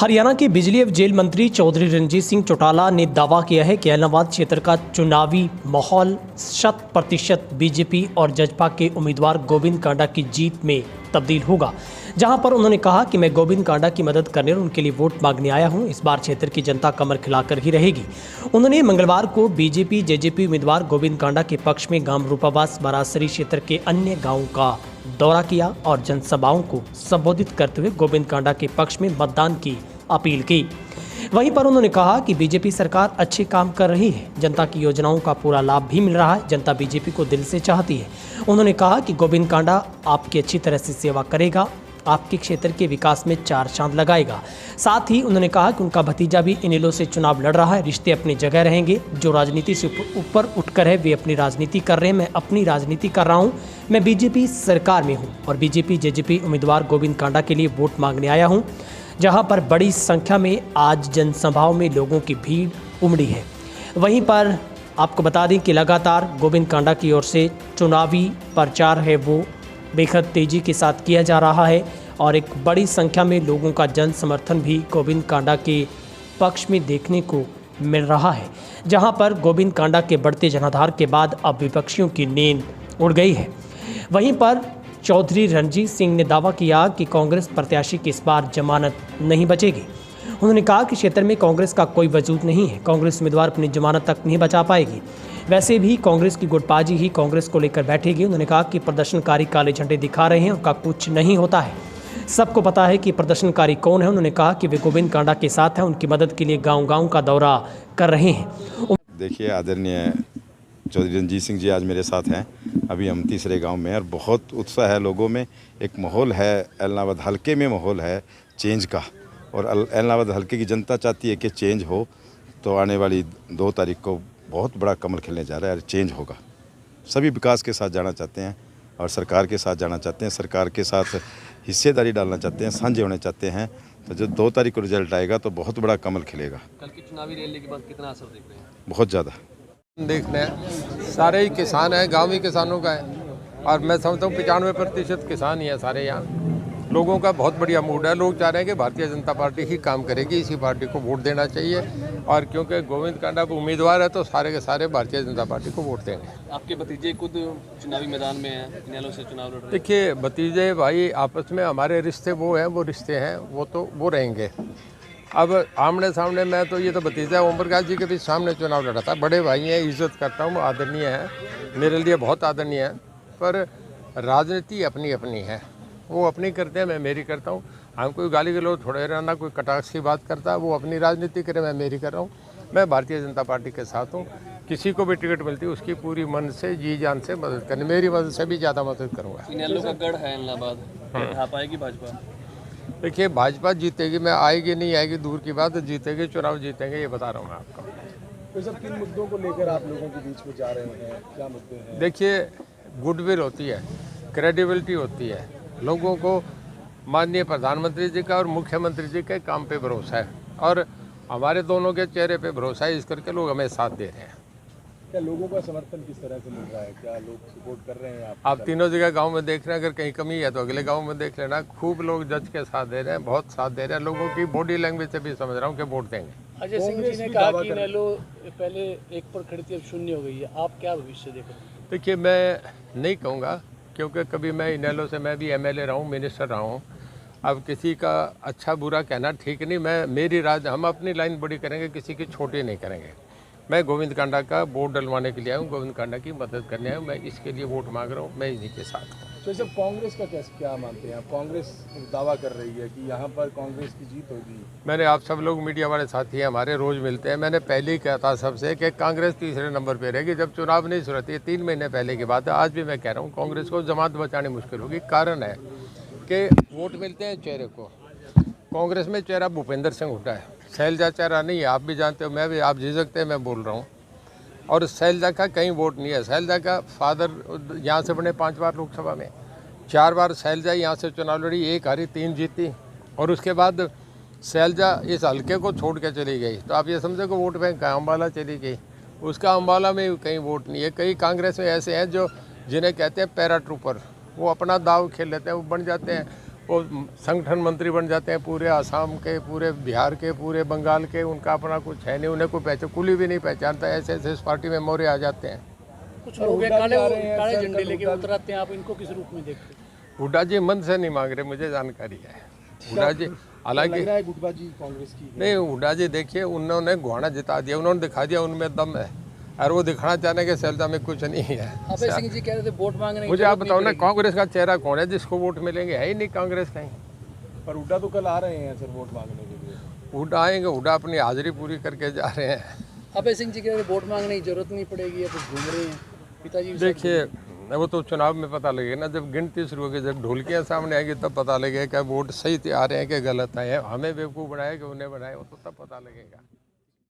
हरियाणा के बिजली एवं जेल मंत्री चौधरी रणजीत सिंह चौटाला ने दावा किया है कि ऐलनाबाद क्षेत्र का चुनावी माहौल 100% बीजेपी और जजपा के उम्मीदवार गोविंद कांडा की जीत में तब्दील होगा। जहां पर उन्होंने कहा कि मैं गोविंद कांडा की मदद करने और उनके लिए वोट मांगने आया हूं। इस बार क्षेत्र की जनता कमर खिलाकर ही रहेगी। उन्होंने मंगलवार को बीजेपी जेजेपी उम्मीदवार गोविंद कांडा के पक्ष में गांव रूपाबास बरासरी क्षेत्र के अन्य गाँवों का दौरा किया और जनसभाओं को संबोधित करते हुए गोविंद कांडा के पक्ष में मतदान की अपील की। वहीं पर उन्होंने कहा कि बीजेपी सरकार अच्छे काम कर रही है, जनता की योजनाओं का पूरा लाभ भी मिल रहा है, जनता बीजेपी को दिल से चाहती है। उन्होंने कहा कि गोविंद कांडा आपकी अच्छी तरह से सेवा करेगा, आपके क्षेत्र के विकास में चार चांद लगाएगा। साथ ही उन्होंने कहा कि उनका भतीजा भी इनेलो से चुनाव लड़ रहा है, रिश्ते अपनी जगह रहेंगे। जो राजनीति से ऊपर उठकर है वे अपनी राजनीति कर रहे हैं, मैं अपनी राजनीति कर रहा हूं। मैं बीजेपी सरकार में हूं और बीजेपी जेजेपी उम्मीदवार गोविंद कांडा के लिए वोट मांगने आया हूं। जहां पर बड़ी संख्या में आज जनसभाओं में लोगों की भीड़ उमड़ी है। वहीं पर आपको बता दें कि लगातार गोविंद कांडा की ओर से चुनावी प्रचार है वो बेहद तेज़ी के साथ किया जा रहा है और एक बड़ी संख्या में लोगों का जन समर्थन भी गोविंद कांडा के पक्ष में देखने को मिल रहा है। जहां पर गोविंद कांडा के बढ़ते जनाधार के बाद अब विपक्षियों की नींद उड़ गई है। वहीं पर चौधरी रणजीत सिंह ने दावा किया कि कांग्रेस प्रत्याशी की इस बार जमानत नहीं बचेगी। उन्होंने कहा कि क्षेत्र में कांग्रेस का कोई वजूद नहीं है, कांग्रेस उम्मीदवार अपनी जमानत तक नहीं बचा पाएगी। वैसे भी कांग्रेस की गुटबाजी ही कांग्रेस को लेकर बैठेगी। उन्होंने कहा कि प्रदर्शनकारी काले झंडे दिखा रहे हैं, उनका कुछ नहीं होता है, सबको पता है कि प्रदर्शनकारी कौन है। उन्होंने कहा कि वे गोविंद कांडा के साथ हैं, उनकी मदद के लिए गाँव-गाँव का दौरा कर रहे हैं। देखिए, आदरणीय चौधरी रणजीत सिंह जी आज मेरे साथ हैं। अभी हम तीसरे गांव में हैं और बहुत उत्साह है लोगों में, एक माहौल है ऐलनाबाद हल्के में, माहौल है चेंज का। और ऐलनाबाद हल्के की जनता चाहती है कि चेंज हो, तो आने वाली 2 तारीख को बहुत बड़ा कमल खिलने जा रहा है और चेंज होगा। सभी विकास के साथ जाना चाहते हैं और सरकार के साथ जाना चाहते हैं, सरकार के साथ हिस्सेदारी डालना चाहते हैं, साझे होने चाहते हैं। तो जो 2 तारीख को रिजल्ट आएगा तो बहुत बड़ा कमल खिलेगा। कल की चुनावी रैली के बाद कितना असर देख रहे हैं? बहुत ज़्यादा देखना है, सारे ही किसान हैं, गाँवी किसानों का है और मैं समझता हूँ 95% किसान ही हैं सारे यहाँ। लोगों का बहुत बढ़िया मूड है, लोग चाह रहे हैं कि भारतीय जनता पार्टी ही काम करेगी, इसी पार्टी को वोट देना चाहिए। और क्योंकि गोविंद कांडा उम्मीदवार है तो सारे के सारे भारतीय जनता पार्टी को वोट देंगे। आपके भतीजे खुद चुनावी मैदान में हैं, इनेलो से चुनाव लड़ रहे हैं। देखिए, भतीजे भाई आपस में हमारे रिश्ते वो रिश्ते हैं, वो रहेंगे। अब आमने सामने मैं तो ये तो भतीजा ओम प्रकाश जी के भी सामने चुनाव लड़ा था, बड़े भाई हैं, इज्जत करता हूँ, आदरणीय है, मेरे लिए बहुत आदरणीय है। पर राजनीति अपनी अपनी है, वो अपनी करते हैं, मैं मेरी करता हूँ। हम कोई गाली गलौज थोड़े रहना, कोई कटाक्ष की बात करता है, वो अपनी राजनीति करे, मैं मेरी कर रहा हूँ। मैं भारतीय जनता पार्टी के साथ हूँ, किसी को भी टिकट मिलती है उसकी पूरी मन से जी जान से मदद करनी, मेरी मदद से भी ज़्यादा मदद करूँगा। इनेलो का गढ़ है ऐलनाबाद, आ पाएगी भाजपा? देखिए, भाजपा जीतेगी, मैं आएगी नहीं आएगी दूर की बात, जीतेगी, चुनाव जीतेंगे, ये बता रहा हूँ मैं आपको। तो सब किन मुद्दों को लेकर आप लोगों के बीच में जा रहे हैं, क्या मुद्दे हैं? देखिए, गुडविल होती है, क्रेडिबिलिटी होती है, लोगों को माननीय प्रधानमंत्री जी का और मुख्यमंत्री जी के काम पे भरोसा है और हमारे दोनों के चेहरे पे भरोसा है, इस करके लोग हमें साथ दे रहे हैं। क्या लोगों का समर्थन किस तरह से मिल रहा है, क्या लोग सपोर्ट कर रहे हैं आप तीनों जगह गांव में देख रहे हैं, अगर कहीं कमी है तो अगले गांव में देख लेना। खूब लोग जज के साथ दे रहे हैं, बहुत साथ दे रहे हैं, लोगों की बॉडी लैंग्वेज से भी समझ रहा हूँ कि वोट देंगे। अजय सिंह जी ने कहा कि इनेलो पहले 1 पर खड़ी थी, अब 0 हो गई है, आप क्या भविष्य देख रहे हैं? देखिए, मैं नहीं कहूँगा क्योंकि कभी मैं इनेलो से मैं भी MLA रहा हूँ, मिनिस्टर रहा हूँ। अब किसी का अच्छा बुरा कहना ठीक नहीं, हम अपनी लाइन बड़ी करेंगे, किसी की छोटी नहीं करेंगे। मैं गोविंद कांडा का वोट डलवाने के लिए आया हूँ, गोविंद कांडा की मदद करने आया हूँ, मैं इसके लिए वोट मांग रहा हूँ, मैं इन्हीं के साथ हूँ। तो सब कांग्रेस का क्या मानते हैं आप? कांग्रेस दावा कर रही है कि यहाँ पर कांग्रेस की जीत होगी। मैंने आप सब लोग मीडिया वाले साथी हैं हमारे, रोज़ मिलते हैं, मैंने पहले ही कहा था सबसे कि कांग्रेस तीसरे नंबर पर रहेगी जब चुनाव नहीं शुरू होती है। 3 महीने पहले की बात है, आज भी मैं कह रहा हूँ कांग्रेस को जमात बचानी मुश्किल होगी। कारण है कि वोट मिलते हैं चेहरे को, कांग्रेस में चेहरा भूपेंद्र सिंह हुड्डा है, शैलजा चेहरा नहीं है, आप भी जानते हो, मैं भी, आप झिझकते हैं, मैं बोल रहा हूँ। और शैलजा का कहीं वोट नहीं है। शैलजा का फादर यहाँ से बने 5 बार लोकसभा में, 4 बार शैलजा यहाँ से चुनाव लड़ी, 1 हारी 3 जीती और उसके बाद शैलजा इस हल्के को छोड़ के चली गई। तो आप ये समझो कि वोट बैंक अम्बाला चली गई, उसका अम्बाला में कहीं वोट नहीं है। कई कांग्रेस में ऐसे हैं जो जिन्हें कहते हैं पैरा ट्रूपर, वो अपना दाव खेल लेते हैं, वो बन जाते हैं वो संगठन मंत्री बन जाते हैं, पूरे आसाम के, पूरे बिहार के, पूरे बंगाल के, उनका अपना कुछ है नहीं, उन्हें कोई पहचान, कुली भी नहीं पहचानता, ऐसे ऐसे इस पार्टी में मोरे आ जाते हैं। कुछ लोग हैं काले झंडे लेके उतर आते हैं, आप इनको किस रूप में देखते हैं? हुड्डा जी मन से नहीं मांग रहे, मुझे जानकारी है। हुड्डा जी हालांकि लग रहा है गुटबाजी कांग्रेस की है। नहीं, हुड्डा जी देखिए उन्होंने घोड़ा जिता दिया, उन्होंने दिखा दिया उनमें दम है, और वो दिखाना चाहने के सैलता में कुछ नहीं है। अभय सिंह जी कह रहे थे वोट मांगने की मुझे आप जरूरत बताओ नहीं ना, पड़ेगी। कांग्रेस का चेहरा कौन है जिसको वोट मिलेंगे? है ही नहीं कांग्रेस कहीं। पर हुड्डा तो कल आ रहे हैं सर वोट मांगने के लिए। हुड्डा आएंगे, हुड्डा अपनी हाजिरी पूरी करके जा रहे हैं। अभय सिंह जी कह रहे थे वोट मांगने की जरूरत नहीं पड़ेगी, या कुछ घूम रहे हैं पिताजी के साथ। देखिए वो तो चुनाव में पता लगेगा ना, जब गिनती शुरू होगी, जब ढोलकियाँ सामने आएगी तब पता लगेगा कि वोट सही आ रहे हैं कि गलत है। हमें बेवकूफ़ बनाया कि उन्हें बनाया, वो तो तब पता लगेगा।